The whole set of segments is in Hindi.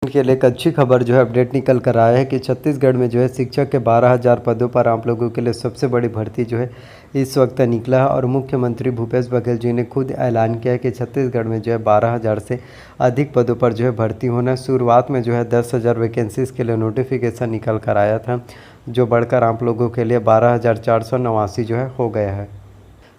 के लिए एक अच्छी खबर जो है अपडेट निकल कर आया है कि छत्तीसगढ़ में जो है शिक्षक के 12,000 पदों पर आप लोगों के लिए सबसे बड़ी भर्ती जो है इस वक्त निकला है। और मुख्यमंत्री भूपेश बघेल जी ने खुद ऐलान किया है कि छत्तीसगढ़ में जो है 12,000 से अधिक पदों पर जो है भर्ती होना। शुरुआत में जो है 10,000 वैकेंसीज़ के लिए नोटिफिकेशन निकल कर आया था, जो बढ़कर आप लोगों के लिए 12,489 जो है हो गया है।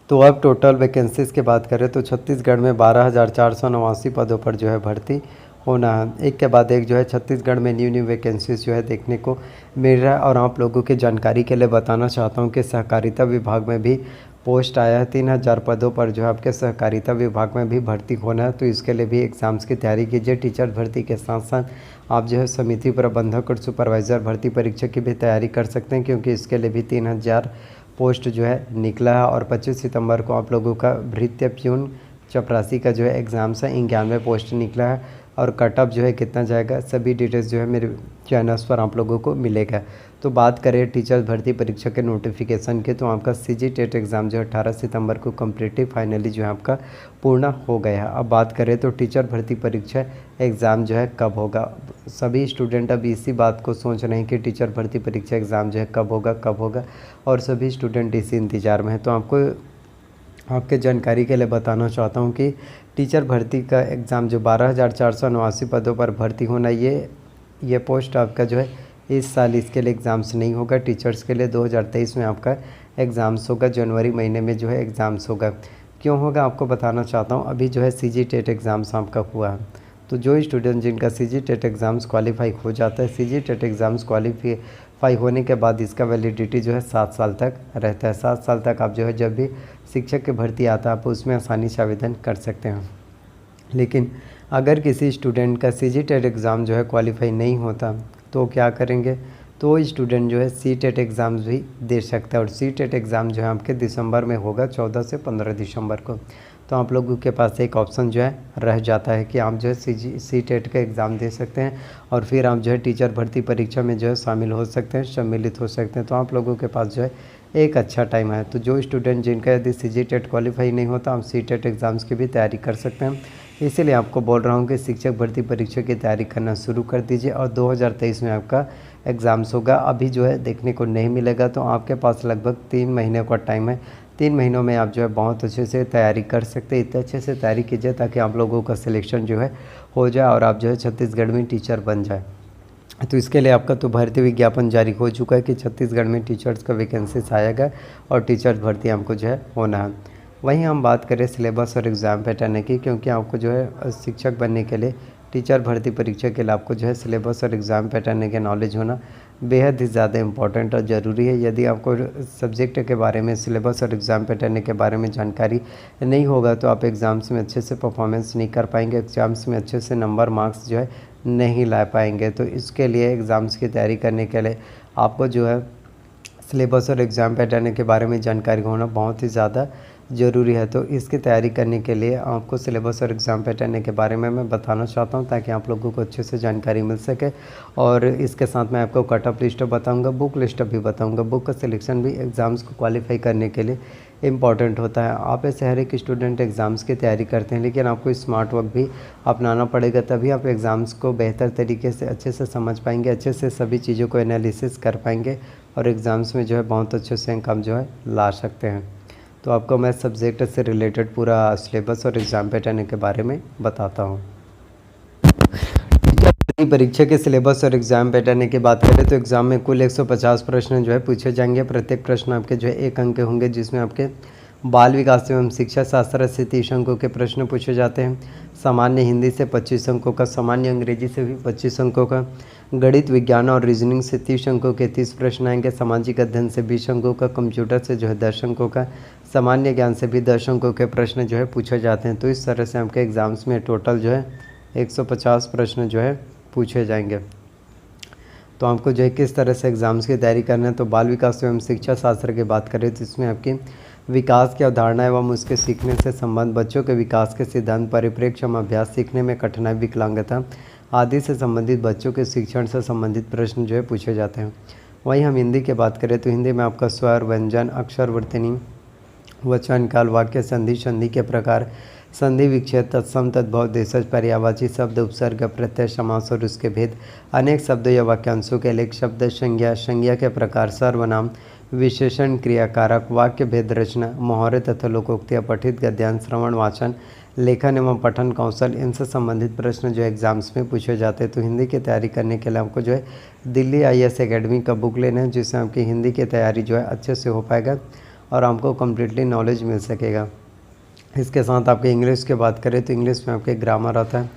तो अब टोटल वैकेंसीज़ की बात करें तो छत्तीसगढ़ में 12,489 पदों पर जो है भर्ती होना है। एक के बाद एक जो है छत्तीसगढ़ में न्यू वैकेंसीज जो है देखने को मिल रहा है। और आप लोगों की जानकारी के लिए बताना चाहता हूँ कि सहकारिता विभाग में भी पोस्ट आया है। 3,000 पदों पर जो है आपके सहकारिता विभाग में भी भर्ती होना है। तो इसके लिए भी एग्ज़ाम्स की तैयारी कीजिए। टीचर भर्ती के साथ साथ आप जो है समिति प्रबंधक और सुपरवाइज़र भर्ती परीक्षा की भी तैयारी कर सकते हैं, क्योंकि इसके लिए भी 3,000 पोस्ट जो है निकला है। और 25 सितंबर को आप लोगों का भृत्य प्यून चपरासी का जो है एग्ज़ाम्स है, 91 पोस्ट निकला है। और कट ऑफ जो है कितना जाएगा, सभी डिटेल्स जो है मेरे चैनल्स पर आप लोगों को मिलेगा। तो बात करें टीचर भर्ती परीक्षा के नोटिफिकेशन के, तो आपका सीजी टेट एग्ज़ाम जो है 18 सितंबर को कम्प्लीटली फाइनली जो है आपका पूर्ण हो गया है। अब बात करें तो टीचर भर्ती परीक्षा एग्ज़ाम जो है कब होगा। सभी स्टूडेंट अब इसी बात को सोच रहे हैं कि टीचर भर्ती परीक्षा एग्ज़ाम जो है कब होगा, और सभी स्टूडेंट इसी इंतज़ार में हैं। तो आपके जानकारी के लिए बताना चाहता हूँ कि टीचर भर्ती का एग्ज़ाम जो 12,489 पदों पर भर्ती होना, ये पोस्ट आपका जो है इस साल इसके लिए एग्ज़ाम्स नहीं होगा। टीचर्स के लिए 2023 में आपका एग्ज़ाम्स होगा, जनवरी महीने में जो है एग्ज़ाम्स होगा। क्यों होगा आपको बताना चाहता हूँ। अभी जो है सीजी टेट एग्ज़ाम्स आपका हुआ है, तो जो स्टूडेंट जिनका सीजी टेट एग्ज़ाम्स क्वालिफाई हो जाता है, सीजी टेट एग्ज़ाम्स क्वालिफाई होने के बाद इसका वैलिडिटी जो है 7 साल तक रहता है। 7 साल तक आप जो है जब भी शिक्षक की भर्ती आता है आप उसमें आसानी से आवेदन कर सकते हैं। लेकिन अगर किसी स्टूडेंट का सीजी टेट एग्ज़ाम जो है क्वालिफाई नहीं होता तो क्या करेंगे, तो स्टूडेंट जो है सी टेट एग्ज़ाम भी दे सकता है। और सी टेट एग्ज़ाम जो है आपके दिसंबर में होगा, 14 से 15 दिसंबर को। तो आप लोगों के पास एक ऑप्शन जो है रह जाता है कि आप जो है सी टेट का एग्ज़ाम दे सकते हैं और फिर आप जो है टीचर भर्ती परीक्षा में जो है शामिल हो सकते हैं, सम्मिलित हो सकते हैं। तो आप लोगों के पास जो है एक अच्छा टाइम है। तो जो स्टूडेंट जिनका यदि सीजी टेट क्वालिफाई नहीं होता, आप सी टेट एग्ज़ाम्स की भी तैयारी कर सकते हैं। इसीलिए आपको बोल रहा हूँ कि शिक्षक भर्ती परीक्षा की तैयारी करना शुरू कर दीजिए। और 2023 में आपका एग्ज़ाम्स होगा। अभी जो है देखने को नहीं मिलेगा, तो आपके पास लगभग 3 महीने का टाइम है। 3 महीनों में आप जो है बहुत अच्छे से तैयारी कर सकते हैं। इतने अच्छे से तैयारी कीजिए ताकि आप लोगों का सिलेक्शन जो है हो जाए और आप जो है छत्तीसगढ़ में टीचर बन जाए। तो इसके लिए आपका तो भर्ती विज्ञापन जारी हो चुका है कि छत्तीसगढ़ में टीचर्स का वैकेंसीज आएगा और टीचर्स भर्ती हमको जो है होना है। वहीं हम बात करें सिलेबस और एग्ज़ाम पैटर्न की, क्योंकि आपको जो है शिक्षक बनने के लिए टीचर भर्ती परीक्षा के लिए आपको जो है सिलेबस और एग्ज़ाम पैटर्न के नॉलेज होना बेहद ही ज़्यादा इम्पॉर्टेंट और ज़रूरी है। यदि आपको सब्जेक्ट के बारे में, सिलेबस और एग्ज़ाम पैटर्न के बारे में जानकारी नहीं होगा तो आप एग्ज़ाम्स में अच्छे से परफॉर्मेंस नहीं कर पाएंगे, एग्ज़ाम्स में अच्छे से नंबर मार्क्स जो है नहीं ला पाएंगे। तो इसके लिए एग्ज़ाम्स की तैयारी करने के लिए आपको जो है सिलेबस और एग्ज़ाम पैटर्न के बारे में जानकारी होना बहुत ही ज़्यादा ज़रूरी है। तो इसकी तैयारी करने के लिए आपको सिलेबस और एग्ज़ाम पैटर्न के बारे में मैं बताना चाहता हूं, ताकि आप लोगों को अच्छे से जानकारी मिल सके। और इसके साथ मैं आपको कट ऑफ लिस्ट बताऊंगा, बुक लिस्ट भी बताऊंगा। बुक का सिलेक्शन भी एग्ज़ाम्स को क्वालिफाई करने के लिए इम्पॉर्टेंट होता है। आप ऐसे हर एक स्टूडेंट एग्ज़ाम्स की तैयारी करते हैं, लेकिन आपको स्मार्ट वर्क भी अपनाना पड़ेगा, तभी आप एग्ज़ाम्स को बेहतर तरीके से अच्छे से समझ पाएंगे, अच्छे से सभी चीज़ों को एनालिसिस कर पाएंगे और एग्ज़ाम्स में जो है बहुत अच्छे से अंक जो है ला सकते हैं। तो आपको मैं सब्जेक्ट से रिलेटेड पूरा सिलेबस और एग्ज़ाम पैटर्न के बारे में बताता हूँ। टीचर परीक्षा के सिलेबस और एग्ज़ाम पैटर्न की बात करें तो एग्ज़ाम में कुल 150 प्रश्न जो है पूछे जाएंगे। प्रत्येक प्रश्न आपके जो है 1 अंक के होंगे, जिसमें आपके बाल विकास एवं शिक्षा शास्त्र से 30 अंकों के प्रश्न पूछे जाते हैं। सामान्य हिंदी से 25 अंकों का, सामान्य अंग्रेजी से भी 25 अंकों का, गणित विज्ञान और रीजनिंग से 30 अंकों के 30 प्रश्न आएंगे। सामाजिक अध्ययन से 20 अंकों का, कंप्यूटर से जो है 10 अंकों का, सामान्य ज्ञान से भी 10 अंकों के प्रश्न जो है पूछे जाते हैं। तो इस तरह से आपके एग्ज़ाम्स में टोटल जो है 150 प्रश्न जो है पूछे जाएंगे। तो आपको जो है किस तरह से एग्ज़ाम्स की तैयारी करना है, तो बाल विकास एवं शिक्षा शास्त्र की बात करें तो इसमें आपकी विकास की अवधारणा एवं उसके सीखने से संबंध, बच्चों के विकास के सिद्धांत, परिप्रेक्ष्य एवं अभ्यास, सीखने में कठिनाई, विकलांगता आदि से संबंधित बच्चों के शिक्षण से संबंधित प्रश्न जो है पूछे जाते हैं। वहीं हम हिंदी की बात करें तो हिंदी में आपका स्वर, व्यंजन, अक्षर, वर्तनी, वचन, काल, वाक्य, संधि, संधि के प्रकार, संधि विच्छेद तत्सम तद्भव देशज पर्यायवाची शब्द उपसर्ग प्रत्यय समास और उसके भेद अनेक शब्दों या वाक्यांशों के लेख शब्द संज्ञा संज्ञा के प्रकार सर्वनाम विशेषण क्रियाकारक वाक्य भेद रचना मुहावरे तथा लोकोक्तियाँ पठित गद्यांश श्रवण वाचन लेखन एवं पठन कौशल इनसे संबंधित प्रश्न जो एग्जाम्स में पूछे जाते हैं। तो हिंदी की तैयारी करने के लिए आपको जो है दिल्ली IAS एकेडमी का बुक लेना है, जिससे आपकी हिंदी की तैयारी जो है अच्छे से हो पाएगा और आपको कम्प्लीटली नॉलेज मिल सकेगा। इसके साथ आपके इंग्लिश की बात करें तो इंग्लिश में आपके ग्रामर आता है।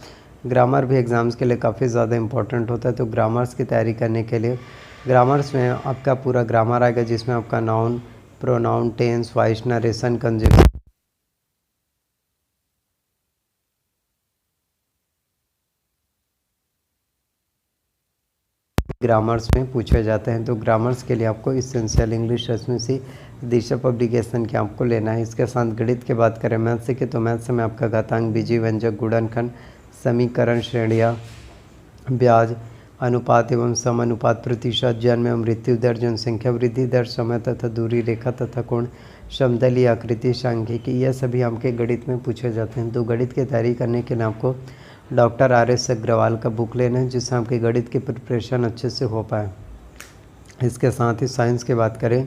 ग्रामर भी एग्ज़ाम्स के लिए काफ़ी ज़्यादा इंपॉर्टेंट होता है। तो ग्रामर्स की तैयारी करने के लिए ग्रामर्स में आपका पूरा ग्रामर आएगा, जिसमें आपका noun pronoun tense voice narration conjunction grammars में पूछे जाते हैं। तो ग्रामर्स के लिए आपको essential English Rashmi C Disha publication के आपको लेना है। इसके साथ गणित की बात करें मैथ से कि तो मैथ से मैं आपका घातांक बीजीय व्यंजक गुणनखंड समीकरण श्रेणियाँ ब्याज अनुपात एवं समानुपात प्रतिशत जन्म एवं मृत्यु दर जनसंख्या वृद्धि दर समय तथा दूरी रेखा तथा कोण समतलीय आकृति सांख्यिकी यह सभी आपके गणित में पूछे जाते हैं। तो गणित की तैयारी करने के लिए आपको डॉक्टर RS अग्रवाल का बुक लेना है, जिससे आपके गणित की प्रिपरेशन अच्छे से हो पाए। इसके साथ ही साइंस की बात करें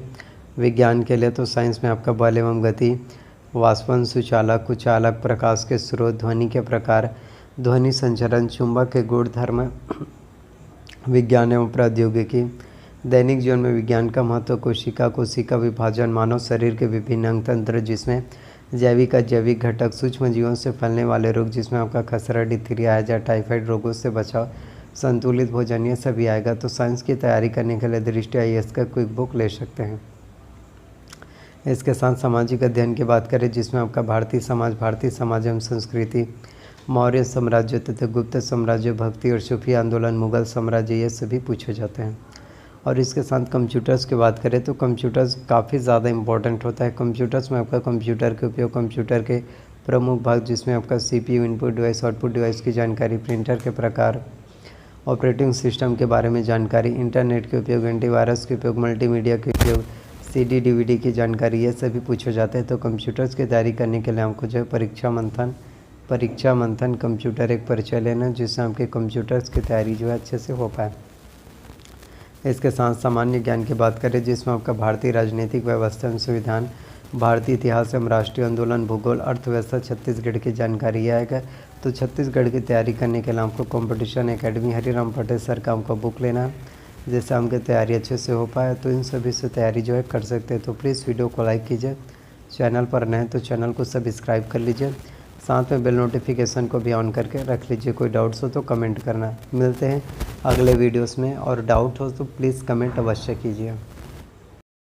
विज्ञान के लिए तो साइंस में आपका बल एवं गति वाष्पन सुचालक कुचालक प्रकाश के स्रोत ध्वनि के प्रकार ध्वनि संचरण चुंबक के गुणधर्म विज्ञान एवं प्रौद्योगिकी दैनिक जीवन में विज्ञान का महत्व कोशिका विभाजन मानव शरीर के विभिन्न अंग तंत्र जिसमें जैविक अजैविक घटक सूक्ष्म जीवों से फैलने वाले रोग जिसमें आपका खसरा डिथीरिया हैजा टाइफाइड रोगों से बचाव संतुलित भोजन ये सभी आएगा। तो साइंस की तैयारी करने के लिए दृष्टि IAS का क्विक बुक ले सकते हैं। इसके साथ सामाजिक अध्ययन की बात करें जिसमें आपका भारतीय समाज एवं संस्कृति मौर्य साम्राज्य तथा गुप्त साम्राज्य भक्ति और सूफी आंदोलन मुगल साम्राज्य ये सभी पूछे जाते हैं। और इसके साथ कंप्यूटर्स की बात करें तो कंप्यूटर्स काफ़ी ज़्यादा इंपॉर्टेंट होता है। कंप्यूटर्स में आपका कंप्यूटर के उपयोग कंप्यूटर के प्रमुख भाग जिसमें आपका CPU input device output device की जानकारी प्रिंटर के प्रकार ऑपरेटिंग सिस्टम के बारे में जानकारी इंटरनेट के उपयोग एंटीवायरस के उपयोग मल्टीमीडिया के उपयोग CD DVD की जानकारी ये सभी पूछे जाते हैं। तो कंप्यूटर्स की तैयारी करने के लिए आपको जो है परीक्षा मंथन कंप्यूटर एक परिचय लेना जिससे आपके कंप्यूटर्स की तैयारी जो है अच्छे से हो पाए। इसके साथ सामान्य ज्ञान की बात करें जिसमें आपका भारतीय राजनीतिक व्यवस्था एवं संविधान भारतीय इतिहास एवं राष्ट्रीय आंदोलन भूगोल अर्थव्यवस्था छत्तीसगढ़ की जानकारी आएगा। तो छत्तीसगढ़ की तैयारी करने के लिए आपको competition academy Hariram Patel sir का आपको बुक लेना है, जिससे आपकी तैयारी अच्छे से हो पाए। तो इन सभी से तैयारी जो है कर सकते हैं। तो प्लीज़ वीडियो को लाइक कीजिए, चैनल पर नए तो चैनल को सब्सक्राइब कर लीजिए, साथ में बेल नोटिफिकेशन को भी ऑन करके रख लीजिए। कोई डाउट्स हो तो कमेंट करना। मिलते हैं अगले वीडियोस में और डाउट हो तो प्लीज़ कमेंट अवश्य कीजिए।